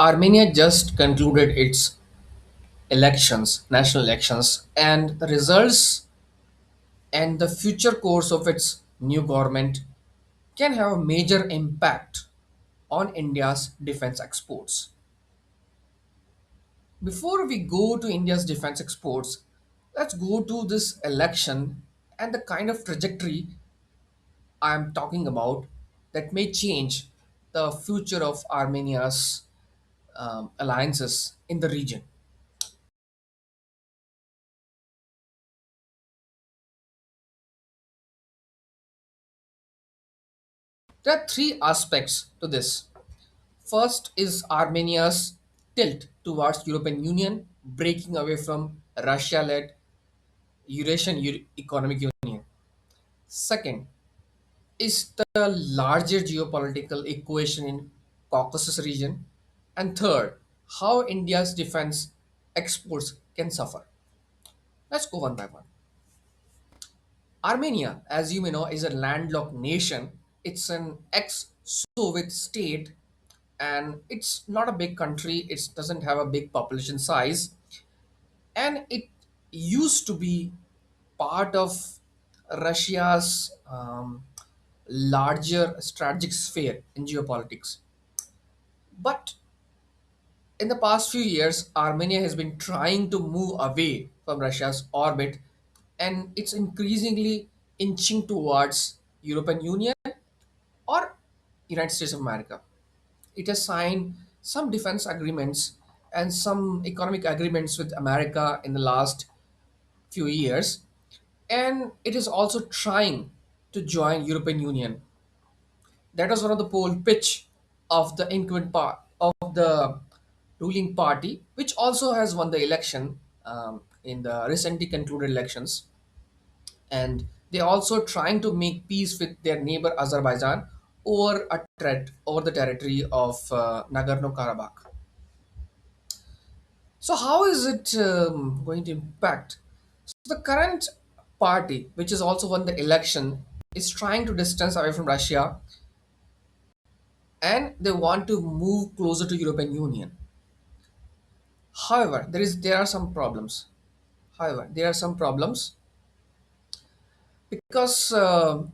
Armenia just concluded its elections, national elections, and the results and the future course of its new government can have a major impact on India's defense exports. Before we go to India's defense exports, let's go to this election and the kind of trajectory I'm talking about that may change the future of Armenia's alliances in the region. There are three aspects to this. First is Armenia's tilt towards European Union, breaking away from Russia-led Eurasian Economic Union. Second is the larger geopolitical equation in Caucasus region. And third, how India's defense exports can suffer. Let's go one by one. Armenia, as you may know, is a landlocked nation. It's an ex-Soviet state and it's not a big country. It doesn't have a big population size and it used to be part of Russia's larger strategic sphere in geopolitics. But in the past few years, Armenia has been trying to move away from Russia's orbit and it's increasingly inching towards European Union or United States of America. It has signed some defense agreements and some economic agreements with America in the last few years, and it is also trying to join European Union. That was one of the poll pitch of the incumbent part of the ruling party, which also has won the election in the recently concluded elections, and they're also trying to make peace with their neighbor Azerbaijan over a threat over the territory of Nagorno Karabakh. So, how is it going to impact? So, the current party, which has also won the election, is trying to distance away from Russia and they want to move closer to European Union. However, there are some problems. However, there are some problems because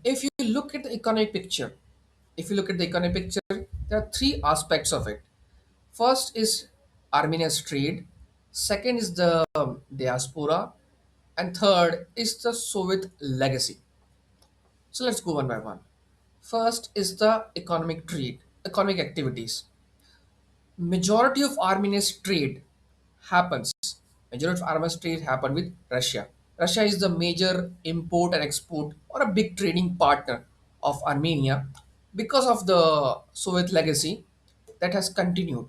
if you look at the economic picture, if you look at the economic picture, there are three aspects of it. First is Armenia's trade, second is the diaspora, and third is the Soviet legacy. So let's go one by one. First is the economic trade, economic activities. Majority of Armenia's trade happens. Majority of Armenia's trade happen with Russia. Russia is the major import and export or a big trading partner of Armenia because of the Soviet legacy that has continued.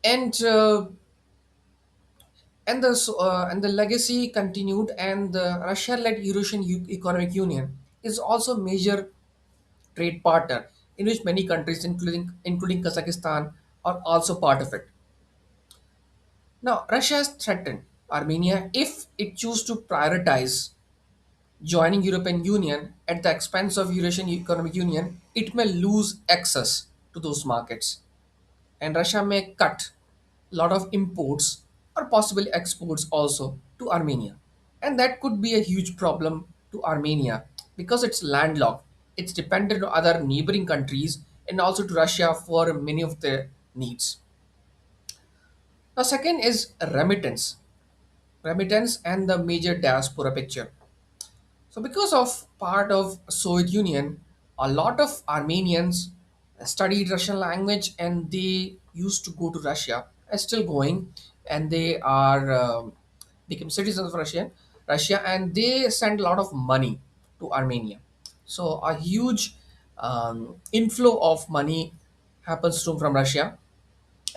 And and the legacy continued, and the Russia-led Eurasian Economic Union is also major trade partner in which many countries, including Kazakhstan, are also part of it. Now, Russia has threatened Armenia if it chooses to prioritize joining European Union at the expense of Eurasian Economic Union. It may lose access to those markets, and Russia may cut a lot of imports or possibly exports also to Armenia. And that could be a huge problem to Armenia because it's landlocked. It's dependent on other neighboring countries and also to Russia for many of their needs. Now, second is remittance and the major diaspora picture. So, because of part of Soviet Union, a lot of Armenians studied Russian language and they used to go to Russia, are still going, and they are become citizens of Russia, and they send a lot of money to Armenia. So, a huge inflow of money happens from Russia,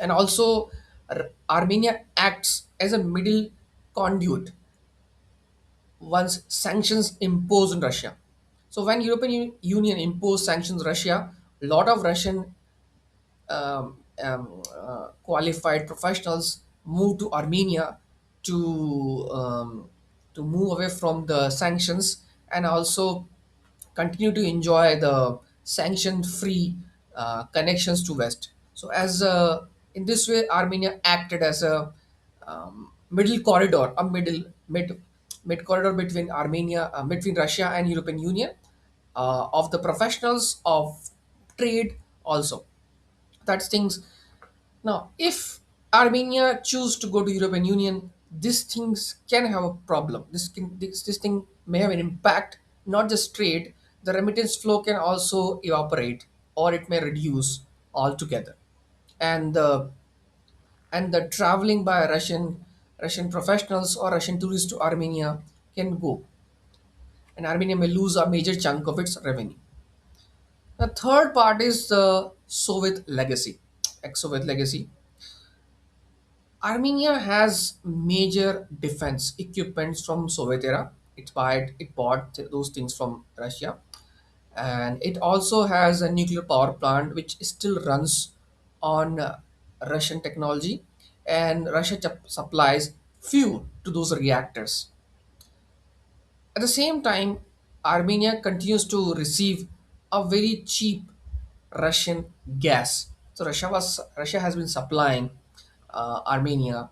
and also Armenia acts as a middle conduit once sanctions imposed on Russia. So when Union imposed sanctions on Russia, a lot of Russian qualified professionals moved to Armenia to move away from the sanctions and also continue to enjoy the sanction-free connections to West. So as in this way, Armenia acted as a middle corridor, a mid corridor between Armenia, between Russia and European Union, of the professionals of trade also. That's things. Now, if Armenia choose to go to European Union, these things can have a problem. This thing may have an impact, not just trade. The remittance flow can also evaporate, or it may reduce altogether. And the traveling by Russian professionals or Russian tourists to Armenia can go, and Armenia may lose a major chunk of its revenue. The third part is the Soviet legacy, ex-Soviet legacy. Armenia has major defense equipments from Soviet era. It bought those things from Russia, and it also has a nuclear power plant which still runs on Russian technology, and Russia supplies fuel to those reactors. At the same time, Armenia continues to receive a very cheap Russian gas. So Russia has been supplying Armenia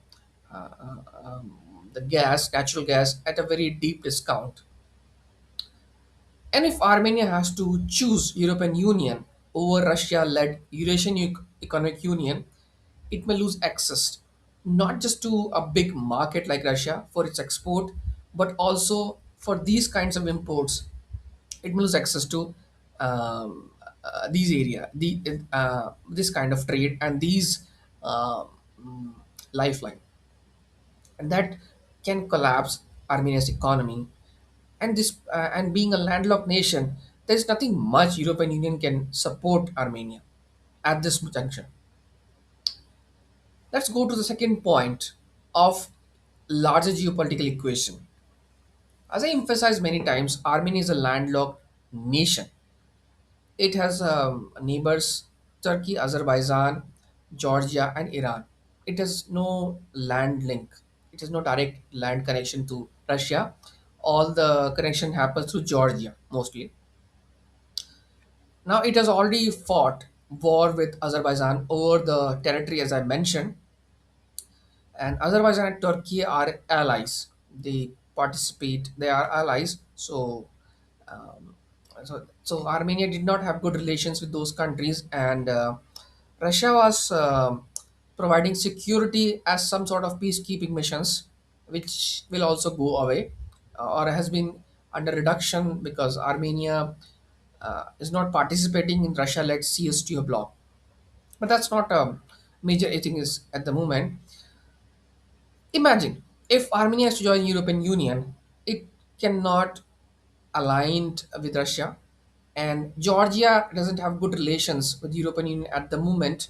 the gas, natural gas, at a very deep discount. And if Armenia has to choose European Union over Russia-led Eurasian Economic Union, it may lose access not just to a big market like Russia for its export, but also for these kinds of imports. It may lose access to these area, this kind of trade and these um, lifeline, and that can collapse Armenia's economy. And being a landlocked nation, there is nothing much European Union can support Armenia at this juncture. Let's go to the second point of larger geopolitical equation. As I emphasized many times, Armenia is a landlocked nation. It has neighbors Turkey, Azerbaijan, Georgia, and Iran. It has no land link. It has no direct land connection to Russia. All the connection happens through Georgia mostly. Now it has already fought war with Azerbaijan over the territory, as I mentioned, and Azerbaijan and Turkey are allies. They participate. They are allies. Um, so Armenia did not have good relations with those countries, and Russia was providing security as some sort of peacekeeping missions, which will also go away, or has been under reduction because Armenia is not participating in Russia-led CSTO bloc. But that's not a major thing is at the moment. Imagine if Armenia has to join European Union, it cannot aligned with Russia, and Georgia doesn't have good relations with European Union at the moment,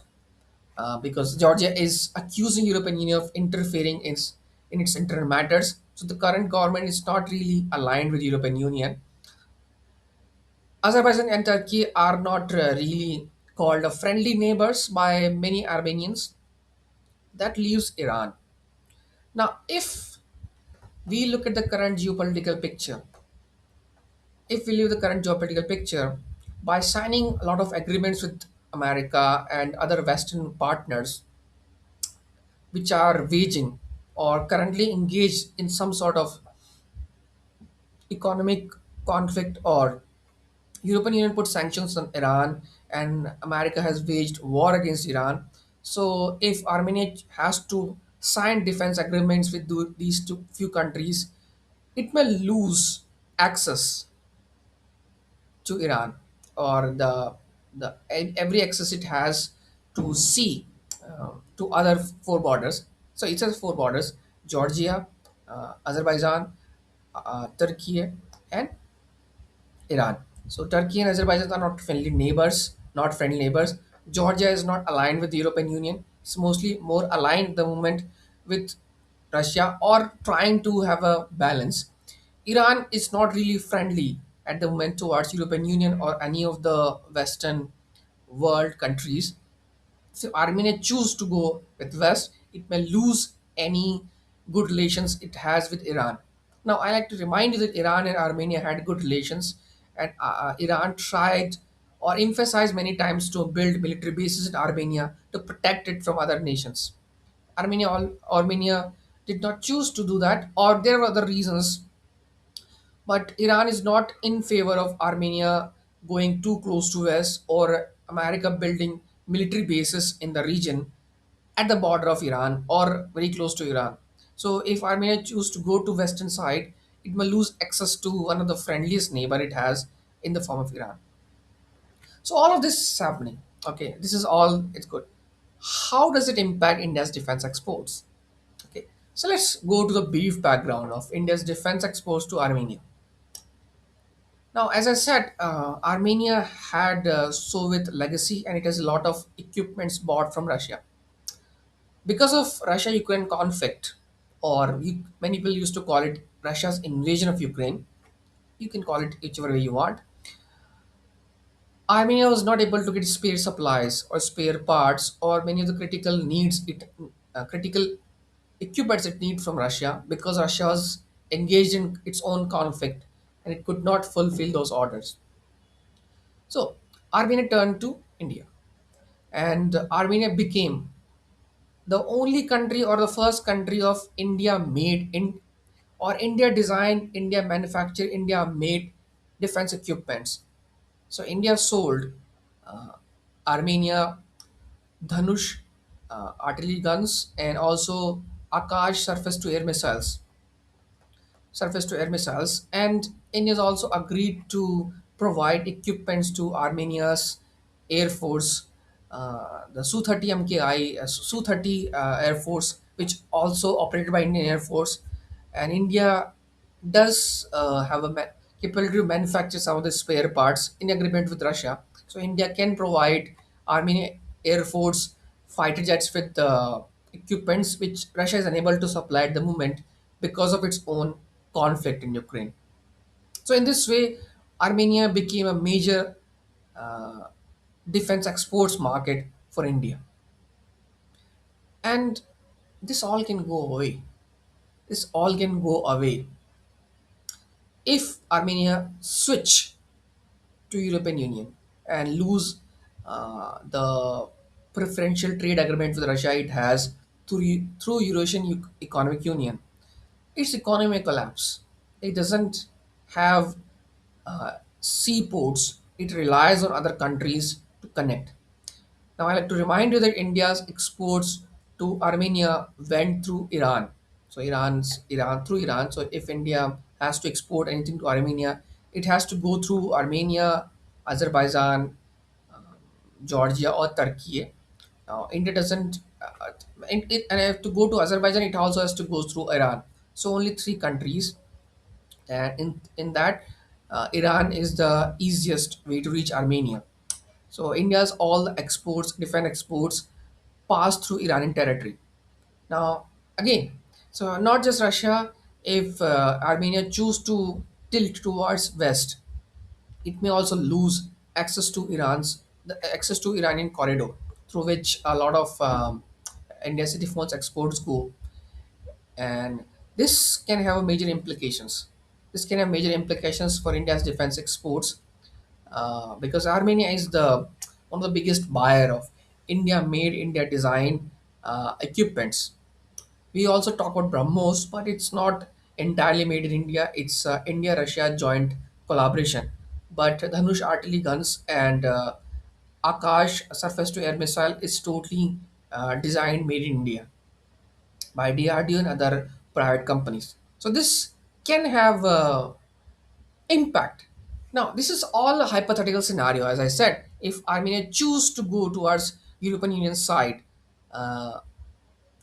because Georgia is accusing European Union of interfering in its internal matters. So the current government is not really aligned with European Union. Azerbaijan and Turkey are not really called a friendly neighbors by many Armenians. That leaves Iran. Now, if we look at the current geopolitical picture, if we leave the current geopolitical picture, by signing a lot of agreements with America and other Western partners, which are waging or currently engaged in some sort of economic conflict, or European Union put sanctions on Iran and America has waged war against Iran. So if Armenia has to sign defense agreements with these two few countries, it may lose access to Iran, or every access it has to sea, to other four borders. So it has four borders: Georgia, Azerbaijan, Turkey, and Iran. So Turkey and Azerbaijan are not friendly neighbors, not friendly neighbors. Georgia is not aligned with the European Union. It's mostly more aligned at the moment with Russia, or trying to have a balance. Iran is not really friendly at the moment towards European Union or any of the Western world countries. So Armenia choose to go with West, it may lose any good relations it has with Iran. Now I like to remind you that Iran and Armenia had good relations, and Iran tried or emphasized many times to build military bases in Armenia to protect it from other nations. Armenia did not choose to do that, or there were other reasons, but Iran is not in favor of Armenia going too close to West or America building military bases in the region at the border of Iran or very close to Iran. So if Armenia choose to go to western side, it may lose access to one of the friendliest neighbor it has in the form of Iran. So all of this is happening. Okay, this is all it's good. How does it impact India's defense exports? Okay, so let's go to the brief background of India's defense exports to Armenia. Now, as I said, Armenia had Soviet legacy and it has a lot of equipments bought from Russia. Because of Russia-Ukraine conflict, or many people used to call it Russia's invasion of Ukraine, you can call it whichever way you want. Armenia was not able to get spare supplies or spare parts or many of the critical equipments it need from Russia because Russia was engaged in its own conflict and it could not fulfill those orders. So Armenia turned to India, and Armenia became the only country or the first country of India made in or India designed, India manufactured, India made defense equipments. So India sold uh, Armenia Dhanush artillery guns and also Akash surface to air missiles, and India has also agreed to provide equipments to Armenia's air force, the Su-30 MKI, Su-30 Air Force, which also operated by Indian Air Force, and India does have a capability to manufacture some of the spare parts in agreement with Russia. So India can provide Armenian Air Force fighter jets with equipments which Russia is unable to supply at the moment because of its own conflict in Ukraine. So in this way, Armenia became a major uh, defense exports market for India, and this all can go away. This all can go away if Armenia switch to European Union and lose the preferential trade agreement with Russia it has through Eurasian Economic Union. Its economy may collapse. It doesn't have seaports. It relies on other countries to connect. Now, I like to remind you that India's exports to Armenia went through Iran. So, Iran through Iran. So, if India has to export anything to Armenia, it has to go through Armenia, Azerbaijan, Georgia, or Turkey. Now, India doesn't, and if to go to Azerbaijan, it also has to go through Iran. So, only three countries, and in that, Iran is the easiest way to reach Armenia. So India's all exports, defense exports, pass through Iranian territory. Now, again, so not just Russia. If Armenia choose to tilt towards west, it may also lose access to the access to Iranian corridor through which a lot of India city phones exports go, and this can have major implications. This can have major implications for India's defense exports because Armenia is the one of the biggest buyer of India made, India design equipments. We also talk about BrahMos, but it's not entirely made in India. It's India Russia joint collaboration. But Dhanush artillery guns and Akash surface to air missile is totally designed made in India by DRDO and other private companies. So this can have impact. Now, this is all a hypothetical scenario. As I said, if Armenia choose to go towards European Union side, uh,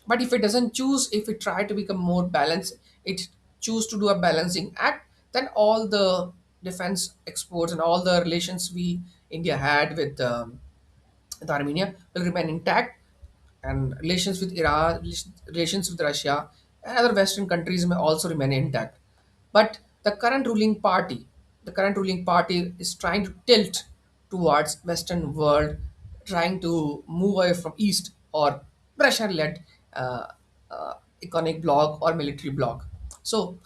but if it doesn't choose, if it try to become more balanced, it choose to do a balancing act, then all the defense exports and all the relations we India had with Armenia will remain intact, and relations with Iran, relations with Russia, and other Western countries may also remain intact. But the current ruling party is trying to tilt towards Western world, trying to move away from East or Russia-led uh, economic bloc or military bloc. So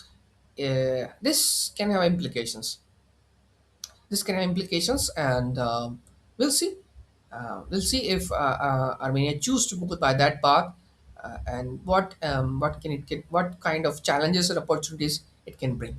this can have implications. this can have implications, and we'll see. We'll see if Armenia choose to go by that path, and what kind of challenges and opportunities it can bring.